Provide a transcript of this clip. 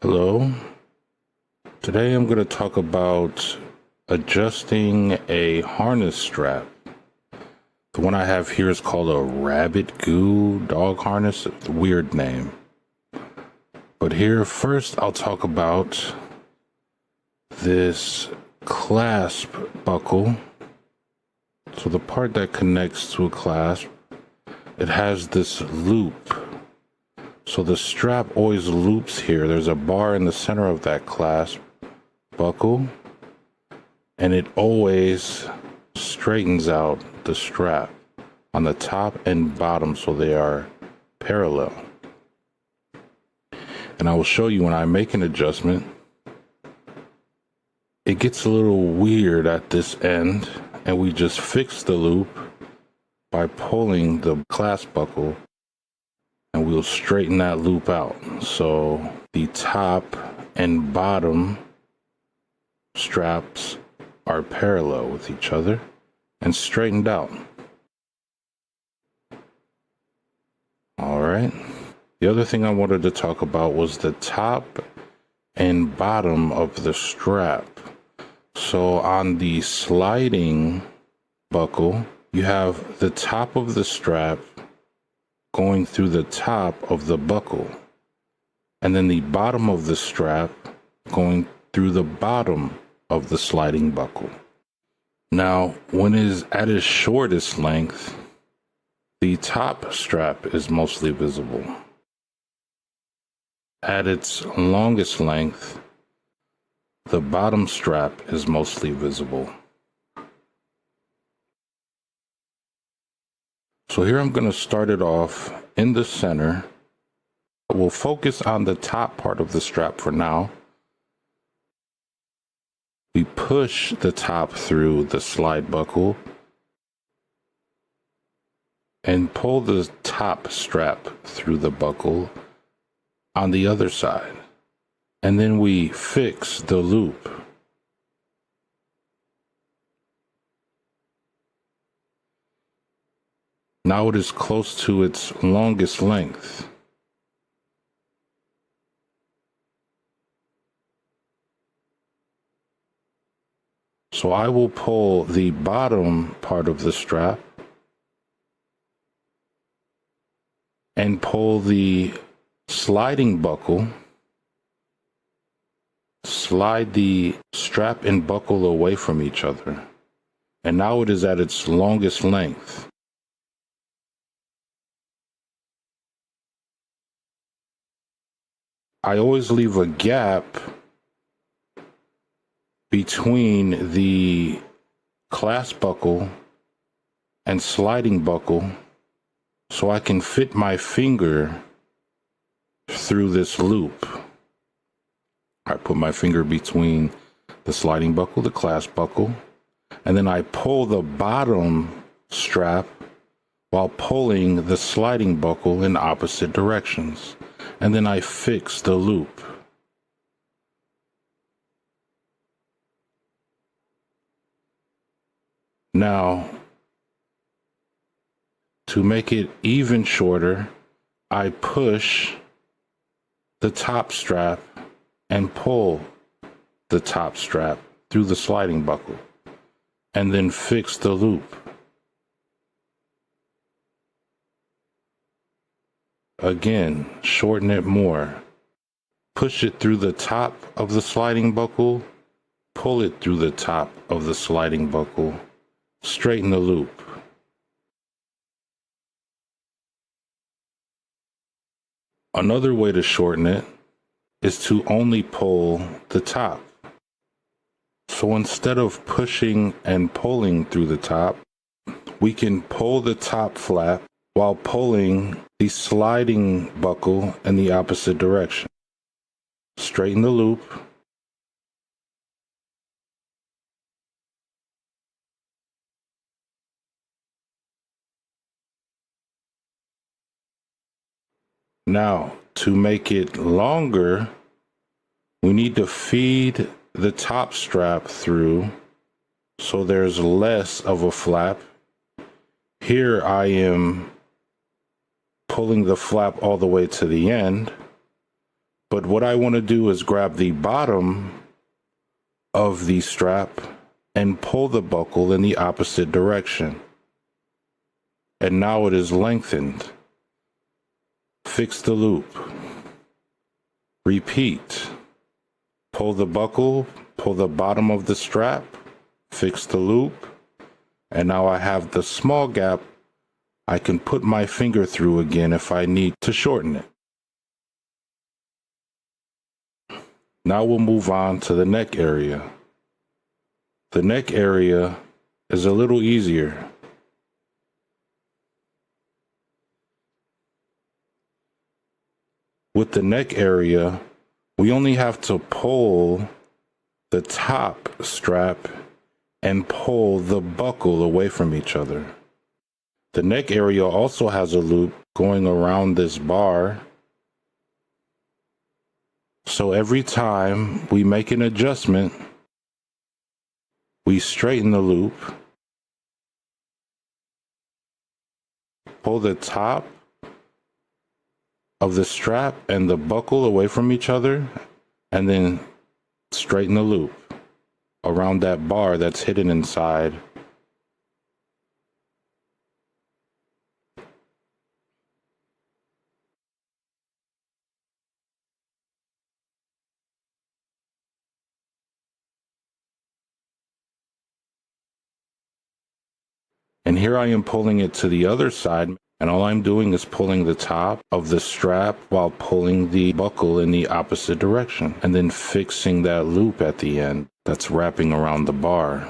Hello. Today I'm going to talk about adjusting a harness strap. The one I have here is called a rabbitgoo dog harness. It's a weird name. But here first I'll talk about this clasp buckle. So the part that connects to a clasp, it has this loop. So the strap always loops here. There's a bar in the center of that clasp buckle, and it always straightens out the strap on the top and bottom so they are parallel. And I will show you when I make an adjustment, it gets a little weird at this end, and we just fix the loop by pulling the clasp buckle, and we'll straighten that loop out. So the top and bottom straps are parallel with each other and straightened out. All right. The other thing I wanted to talk about was the top and bottom of the strap. So on the sliding buckle, you have the top of the strap going through the top of the buckle, and then the bottom of the strap going through the bottom of the sliding buckle. Now, when it is at its shortest length, the top strap is mostly visible. At its longest length, the bottom strap is mostly visible. So here I'm going to start it off in the center. We'll focus on the top part of the strap for now. We push the top through the slide buckle and pull the top strap through the buckle on the other side. And then we fix the loop. Now it is close to its longest length. So I will pull the bottom part of the strap and pull the sliding buckle, slide the strap and buckle away from each other. And now it is at its longest length. I always leave a gap between the clasp buckle and sliding buckle so I can fit my finger through this loop. I put my finger between the sliding buckle, the clasp buckle, and then I pull the bottom strap while pulling the sliding buckle in opposite directions. And then I fix the loop. Now, to make it even shorter, I push the top strap and pull the top strap through the sliding buckle, and then fix the loop. Again, shorten it more. Push it through the top of the sliding buckle, pull it through the top of the sliding buckle, straighten the loop. Another way to shorten it is to only pull the top. So instead of pushing and pulling through the top, we can pull the top flap while pulling the sliding buckle in the opposite direction. Straighten the loop. Now, to make it longer, we need to feed the top strap through so there's less of a flap. Here I am pulling the flap all the way to the end, But what I want to do is grab the bottom of the strap and pull the buckle in the opposite direction. And now it is lengthened. Fix the loop. Repeat. Pull the buckle, pull the bottom of the strap, fix the loop, and now I have the small gap I can put my finger through again if I need to shorten it. Now we'll move on to the neck area. The neck area is a little easier. With the neck area, we only have to pull the top strap and pull the buckle away from each other. The neck area also has a loop going around this bar. So every time we make an adjustment, we straighten the loop, pull the top of the strap and the buckle away from each other, and then straighten the loop around that bar that's hidden inside. And here I am pulling it to the other side, and all I'm doing is pulling the top of the strap while pulling the buckle in the opposite direction, and then fixing that loop at the end that's wrapping around the bar.